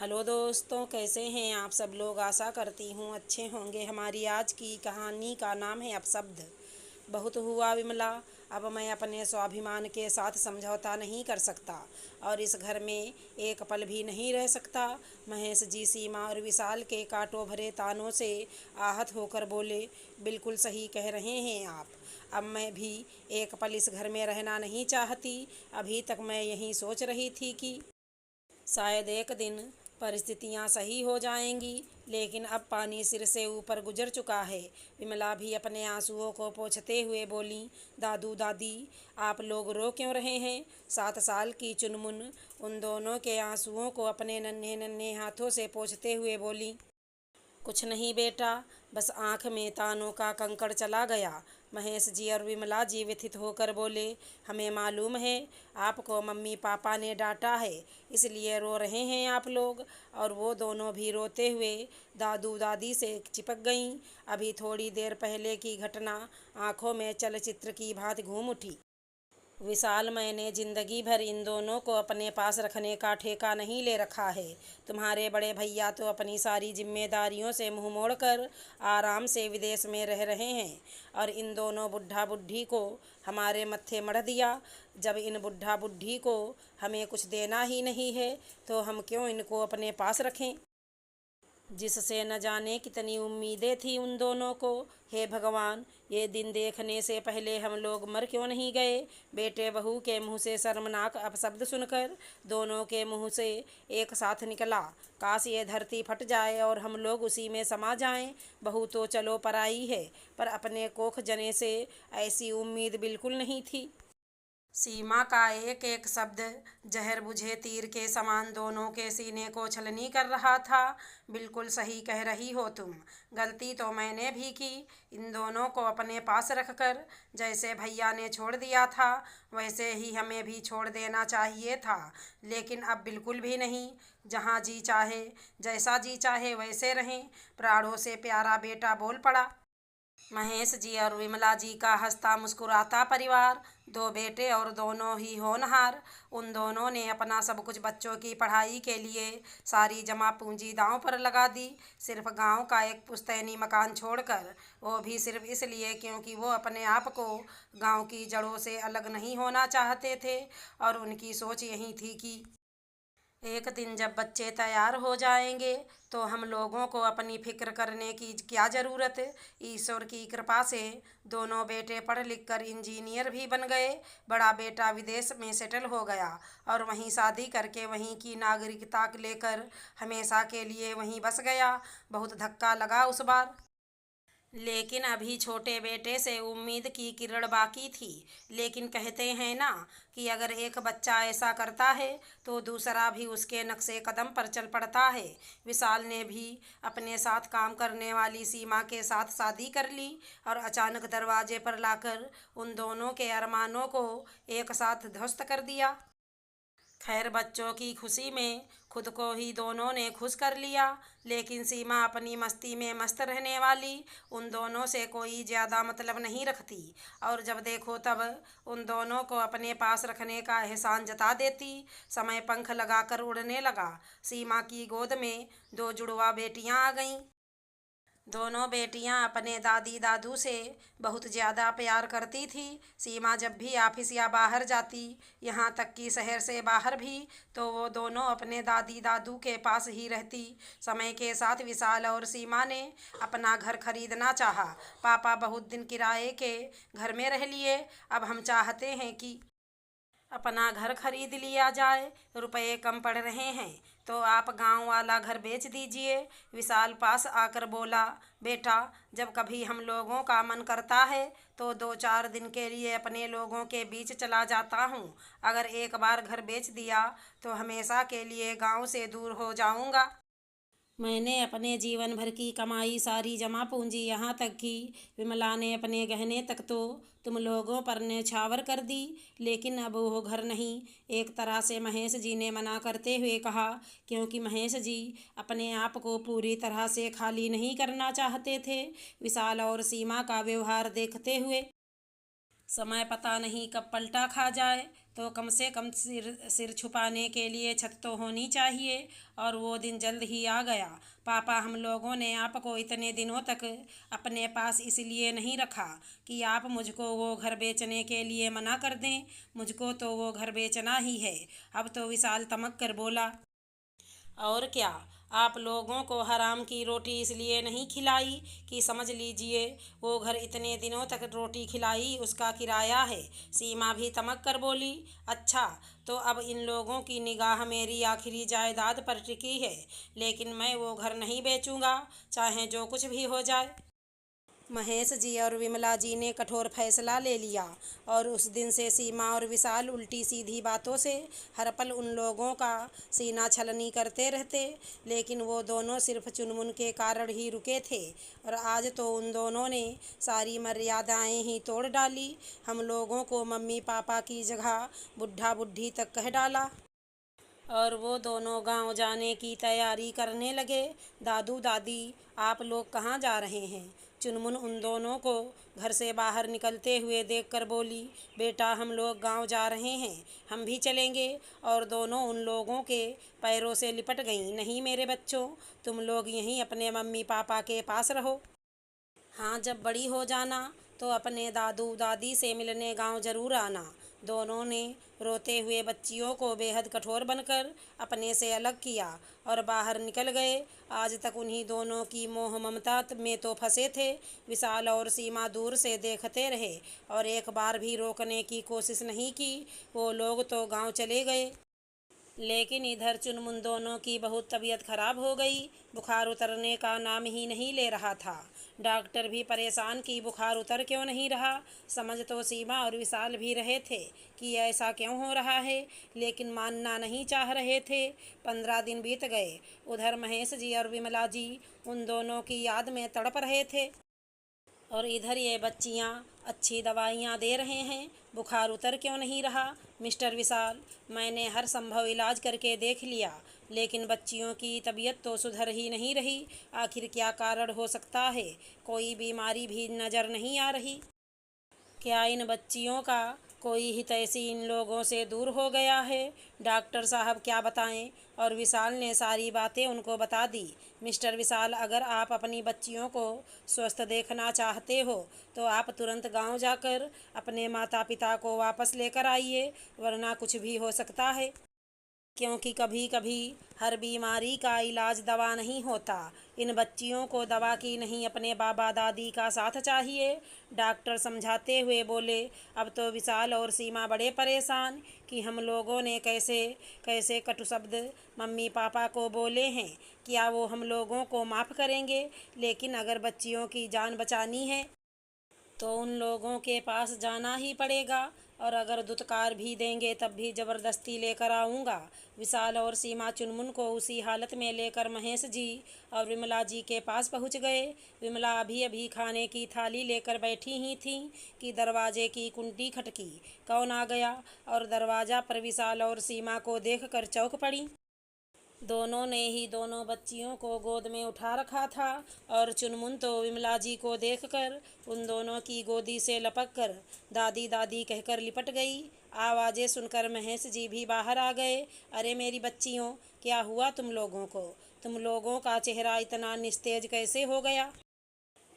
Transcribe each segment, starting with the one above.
Hello दोस्तों, कैसे हैं आप सब लोग। आशा करती हूँ अच्छे होंगे। हमारी आज की कहानी का नाम है अपशब्द। बहुत हुआ विमला, अब मैं अपने स्वाभिमान के साथ समझौता नहीं कर सकता और इस घर में एक पल भी नहीं रह सकता। महेश जी सीमा और विशाल के कांटों भरे तानों से आहत होकर बोले, बिल्कुल सही कह रहे हैं आप। अब मैं भी एक पल इस घर में रहना नहीं चाहती। अभी तक मैं यही सोच रही थी कि शायद एक दिन परिस्थितियां सही हो जाएंगी, लेकिन अब पानी सिर से ऊपर गुजर चुका है। विमला भी अपने आंसुओं को पोंछते हुए बोली, दादू दादी, आप लोग रो क्यों रहे हैं। 7 साल की चुनमुन उन दोनों के आंसुओं को अपने नन्हे नन्हे हाथों से पोंछते हुए बोली, कुछ नहीं बेटा, बस आंख में तानों का कंकड़ चला गया। महेश जी और विमला जी व्यथित होकर बोले, हमें मालूम है आपको मम्मी पापा ने डांटा है, इसलिए रो रहे हैं आप लोग। और वो दोनों भी रोते हुए दादू दादी से चिपक गईं। अभी थोड़ी देर पहले की घटना आंखों में चलचित्र की भांति घूम उठी। विशाल, मैंने जिंदगी भर इन दोनों को अपने पास रखने का ठेका नहीं ले रखा है। तुम्हारे बड़े भैया तो अपनी सारी जिम्मेदारियों से मुंह मोड़कर आराम से विदेश में रह रहे हैं और इन दोनों बुढ़ा बुढ़ी को हमारे मत्थे मढ़ दिया। जब इन बुढ़ा बुढ़ी को हमें कुछ देना ही नहीं है तो हम क्यों इनको अपने पास रखें, जिससे न जाने कितनी उम्मीदें थी उन दोनों को। हे भगवान, ये दिन देखने से पहले हम लोग मर क्यों नहीं गए। बेटे बहू के मुंह से शर्मनाक अपशब्द सुनकर दोनों के मुंह से एक साथ निकला, काश ये धरती फट जाए और हम लोग उसी में समा जाएं। बहू तो चलो पराई है, पर अपने कोख जने से ऐसी उम्मीद बिल्कुल नहीं थी। सीमा का एक एक शब्द जहर बुझे तीर के समान दोनों के सीने को छलनी कर रहा था। बिल्कुल सही कह रही हो तुम, गलती तो मैंने भी की। इन दोनों को अपने पास रखकर जैसे भैया ने छोड़ दिया था वैसे ही हमें भी छोड़ देना चाहिए था, लेकिन अब बिल्कुल भी नहीं। जहाँ जी चाहे जैसा जी चाहे वैसे रहें, प्राणों से प्यारा बेटा बोल पड़ा। महेश जी और विमला जी का हंसता मुस्कुराता परिवार, दो बेटे और दोनों ही होनहार। उन दोनों ने अपना सब कुछ बच्चों की पढ़ाई के लिए सारी जमा पूंजी दांव पर लगा दी, सिर्फ गांव का एक पुश्तैनी मकान छोड़कर। वो भी सिर्फ इसलिए क्योंकि वो अपने आप को गांव की जड़ों से अलग नहीं होना चाहते थे और उनकी सोच यही थी कि एक दिन जब बच्चे तैयार हो जाएंगे तो हम लोगों को अपनी फिक्र करने की क्या ज़रूरत। ईश्वर की कृपा से दोनों बेटे पढ़ लिख कर इंजीनियर भी बन गए। बड़ा बेटा विदेश में सेटल हो गया और वहीं शादी करके वहीं की नागरिकता लेकर हमेशा के लिए वहीं बस गया। बहुत धक्का लगा उस बार, लेकिन अभी छोटे बेटे से उम्मीद की किरण बाकी थी। लेकिन कहते हैं ना कि अगर एक बच्चा ऐसा करता है तो दूसरा भी उसके नक्शे कदम पर चल पड़ता है। विशाल ने भी अपने साथ काम करने वाली सीमा के साथ शादी कर ली और अचानक दरवाजे पर लाकर उन दोनों के अरमानों को एक साथ ध्वस्त कर दिया। खैर, बच्चों की खुशी में खुद को ही दोनों ने खुश कर लिया, लेकिन सीमा अपनी मस्ती में मस्त रहने वाली उन दोनों से कोई ज़्यादा मतलब नहीं रखती और जब देखो तब उन दोनों को अपने पास रखने का एहसान जता देती। समय पंख लगाकर उड़ने लगा। सीमा की गोद में दो जुड़वा बेटियां आ गईं। दोनों बेटियां अपने दादी दादू से बहुत ज़्यादा प्यार करती थी। सीमा जब भी ऑफिस या बाहर जाती, यहाँ तक कि शहर से बाहर भी, तो वो दोनों अपने दादी दादू के पास ही रहती। समय के साथ विशाल और सीमा ने अपना घर खरीदना चाहा। पापा बहुत दिन किराए के घर में रह लिए। अब हम चाहते हैं कि अपना घर खरीद लिया जाए। रुपए कम पड़ रहे हैं तो आप गांव वाला घर बेच दीजिए। विशाल पास आकर बोला, बेटा, जब कभी हम लोगों का मन करता है तो 2-4 दिन के लिए अपने लोगों के बीच चला जाता हूँ। अगर एक बार घर बेच दिया तो हमेशा के लिए गांव से दूर हो जाऊँगा। मैंने अपने जीवन भर की कमाई सारी जमा पूंजी, यहाँ तक कि विमला ने अपने गहने तक तो तुम लोगों पर न्यौछावर कर दी, लेकिन अब वो घर नहीं। एक तरह से महेश जी ने मना करते हुए कहा, क्योंकि महेश जी अपने आप को पूरी तरह से खाली नहीं करना चाहते थे। विशाल और सीमा का व्यवहार देखते हुए समय पता नहीं कब पलटा खा जाए। तो कम से कम सिर छुपाने के लिए छत तो होनी चाहिए। और वो दिन जल्द ही आ गया। पापा, हम लोगों ने आपको इतने दिनों तक अपने पास इसलिए नहीं रखा कि आप मुझको वो घर बेचने के लिए मना कर दें। मुझको तो वो घर बेचना ही है। अब तो विशाल तमक कर बोला। और क्या, आप लोगों को हराम की रोटी इसलिए नहीं खिलाई कि समझ लीजिए वो घर इतने दिनों तक रोटी खिलाई उसका किराया है। सीमा भी तमक कर बोली। अच्छा, तो अब इन लोगों की निगाह मेरी आखिरी जायदाद पर टिकी है, लेकिन मैं वो घर नहीं बेचूंगा, चाहे जो कुछ भी हो जाए। महेश जी और विमला जी ने कठोर फैसला ले लिया। और उस दिन से सीमा और विशाल उल्टी सीधी बातों से हर पल उन लोगों का सीना छलनी करते रहते, लेकिन वो दोनों सिर्फ चुनमुन के कारण ही रुके थे। और आज तो उन दोनों ने सारी मर्यादाएं ही तोड़ डाली। हम लोगों को मम्मी पापा की जगह बुढ़ा बुढ़ी तक कह डाला। और वो दोनों गांव जाने की तैयारी करने लगे। दादू दादी, आप लोग कहाँ जा रहे हैं? चुनमुन उन दोनों को घर से बाहर निकलते हुए देखकर बोली। बेटा, हम लोग गांव जा रहे हैं, हम भी चलेंगे। और दोनों उन लोगों के पैरों से लिपट गईं। नहीं मेरे बच्चों, तुम लोग यहीं अपने मम्मी पापा के पास रहो। हाँ, जब बड़ी हो जाना तो अपने दादू दादी से मिलने गांव जरूर आना। दोनों ने रोते हुए बच्चियों को बेहद कठोर बनकर अपने से अलग किया और बाहर निकल गए। आज तक उन्हीं दोनों की मोह ममता में तो फंसे थे। विशाल और सीमा दूर से देखते रहे और एक बार भी रोकने की कोशिश नहीं की। वो लोग तो गांव चले गए, लेकिन इधर चुनमुन दोनों की बहुत तबीयत खराब हो गई। बुखार उतरने का नाम ही नहीं ले रहा था। डॉक्टर भी परेशान कि बुखार उतर क्यों नहीं रहा। समझ तो सीमा और विशाल भी रहे थे कि ऐसा क्यों हो रहा है, लेकिन मानना नहीं चाह रहे थे। 15 दिन बीत गए। उधर महेश जी और विमला जी उन दोनों की याद में तड़प रहे थे। और इधर ये बच्चियाँ अच्छी दवाइयाँ दे रहे हैं, बुखार उतर क्यों नहीं रहा? मिस्टर विशाल, मैंने हर संभव इलाज करके देख लिया, लेकिन बच्चियों की तबीयत तो सुधर ही नहीं रही। आखिर क्या कारण हो सकता है? कोई बीमारी भी नज़र नहीं आ रही। क्या इन बच्चियों का कोई हितैषी इन लोगों से दूर हो गया है? डॉक्टर साहब क्या बताएं? और विशाल ने सारी बातें उनको बता दी। मिस्टर विशाल, अगर आप अपनी बच्चियों को स्वस्थ देखना चाहते हो तो आप तुरंत गांव जाकर अपने माता पिता को वापस लेकर आइए, वरना कुछ भी हो सकता है। क्योंकि कभी कभी हर बीमारी का इलाज दवा नहीं होता। इन बच्चियों को दवा की नहीं, अपने बाबा दादी का साथ चाहिए। डॉक्टर समझाते हुए बोले। अब तो विशाल और सीमा बड़े परेशान कि हम लोगों ने कैसे कैसे कटु शब्द मम्मी पापा को बोले हैं। क्या वो हम लोगों को माफ़ करेंगे? लेकिन अगर बच्चियों की जान बचानी है तो उन लोगों के पास जाना ही पड़ेगा। और अगर दुत्कार भी देंगे तब भी ज़बरदस्ती लेकर आऊँगा। विशाल और सीमा चुनमुन को उसी हालत में लेकर महेश जी और विमला जी के पास पहुँच गए। विमला अभी अभी खाने की थाली लेकर बैठी ही थी कि दरवाजे की कुंडी खटकी। कौन आ गया? और दरवाज़ा पर विशाल और सीमा को देखकर चौंक पड़ी। दोनों ने ही दोनों बच्चियों को गोद में उठा रखा था। और चुनमुन तो विमला जी को देखकर उन दोनों की गोदी से लपक कर दादी दादी कहकर लिपट गई। आवाज़ें सुनकर महेश जी भी बाहर आ गए। अरे मेरी बच्चियों, क्या हुआ तुम लोगों को? तुम लोगों का चेहरा इतना निस्तेज कैसे हो गया?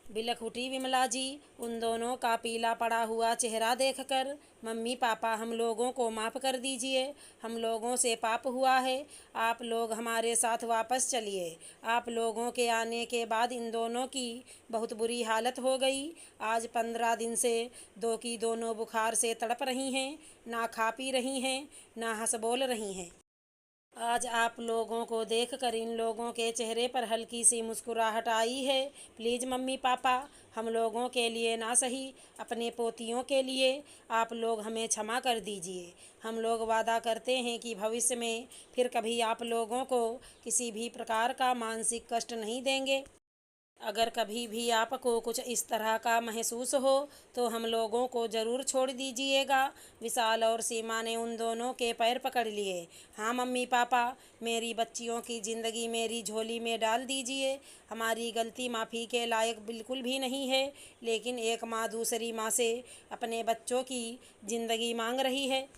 बिलख उठी विमला जी उन दोनों का पीला पड़ा हुआ चेहरा देखकर। मम्मी पापा, हम लोगों को माफ़ कर दीजिए, हम लोगों से पाप हुआ है। आप लोग हमारे साथ वापस चलिए। आप लोगों के आने के बाद इन दोनों की बहुत बुरी हालत हो गई। आज 15 दिन से दो की दोनों बुखार से तड़प रही हैं, ना खा पी रही हैं, ना हंस बोल रही हैं। आज आप लोगों को देखकर इन लोगों के चेहरे पर हल्की सी मुस्कुराहट आई है। प्लीज़ मम्मी पापा, हम लोगों के लिए ना सही, अपने पोतियों के लिए आप लोग हमें क्षमा कर दीजिए। हम लोग वादा करते हैं कि भविष्य में फिर कभी आप लोगों को किसी भी प्रकार का मानसिक कष्ट नहीं देंगे। अगर कभी भी आपको कुछ इस तरह का महसूस हो तो हम लोगों को ज़रूर छोड़ दीजिएगा। विशाल और सीमा ने उन दोनों के पैर पकड़ लिए। हाँ मम्मी पापा, मेरी बच्चियों की ज़िंदगी मेरी झोली में डाल दीजिए। हमारी गलती माफ़ी के लायक बिल्कुल भी नहीं है, लेकिन एक माँ दूसरी माँ से अपने बच्चों की ज़िंदगी मांग रही है।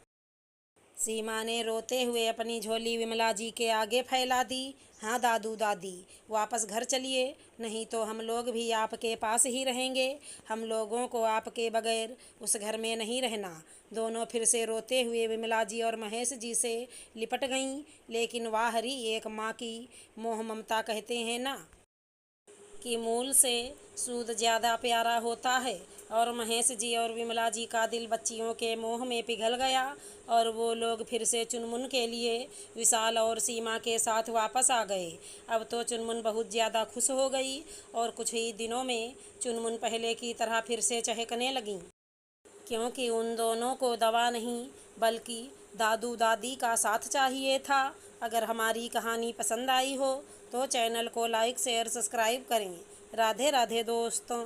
सीमा ने रोते हुए अपनी झोली विमला जी के आगे फैला दी। हाँ दादू दादी, वापस घर चलिए, नहीं तो हम लोग भी आपके पास ही रहेंगे। हम लोगों को आपके बगैर उस घर में नहीं रहना। दोनों फिर से रोते हुए विमला जी और महेश जी से लिपट गईं। लेकिन वाह हरी एक माँ की मोह ममता, कहते हैं ना कि मूल से सूद ज़्यादा प्यारा होता है। और महेश जी और विमला जी का दिल बच्चियों के मोह में पिघल गया और वो लोग फिर से चुनमुन के लिए विशाल और सीमा के साथ वापस आ गए। अब तो चुनमुन बहुत ज़्यादा खुश हो गई और कुछ ही दिनों में चुनमुन पहले की तरह फिर से चहकने लगीं, क्योंकि उन दोनों को दवा नहीं बल्कि दादू दादी का साथ चाहिए था। अगर हमारी कहानी पसंद आई हो तो चैनल को लाइक शेयर सब्सक्राइब करें। राधे राधे दोस्तों।